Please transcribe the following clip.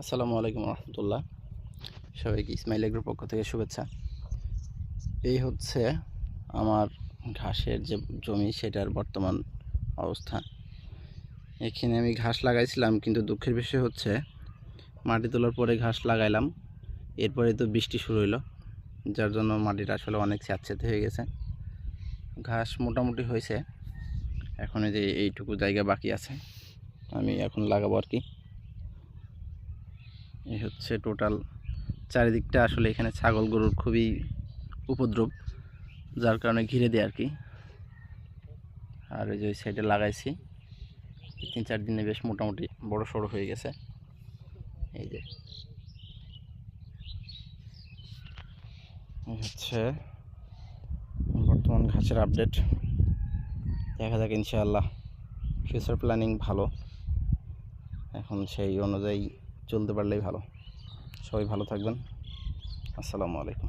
আসসালামু আলাইকুম রহমতুল্লাহ। সবাইকে ইসমাইল এগ্রোর পক্ষ থেকে শুভেচ্ছা। এই হচ্ছে আমার ঘাসের যে জমি, সেটার বর্তমান অবস্থা। এখানে আমি ঘাস লাগাইছিলাম, কিন্তু দুঃখের বিষয় হচ্ছে মাটি তোলার পরে ঘাস লাগাইলাম, এরপরে তো বৃষ্টি শুরু হইলো, যার জন্য মাটিটা আসলে অনেক স্যাঁতস্যাঁতে হয়ে গেছে। ঘাস মোটামুটি হয়েছে, এখন এই যে এইটুকু জায়গা বাকি আছে, আমি এখন লাগাবো আর কি। এই হচ্ছে টোটাল চারিদিকটা। আসলে এখানে ছাগল গরুর খুবই উপদ্রব, যার কারণে ঘিরে দেয় আর কি। আর এই যে ওই সাইডে লাগাইছি, 3-4 দিনে বেশ মোটামুটি বড় সড়ো হয়ে গেছে। এই যে হচ্ছে বর্তমান ঘাসের আপডেট। দেখা যাক, ইনশাআল্লাহ ফিউচার প্ল্যানিং ভালো, এখন সেই অনুযায়ী চলতে পারলেই ভালো। সবাই ভালো থাকবেন। আসসালামু আলাইকুম।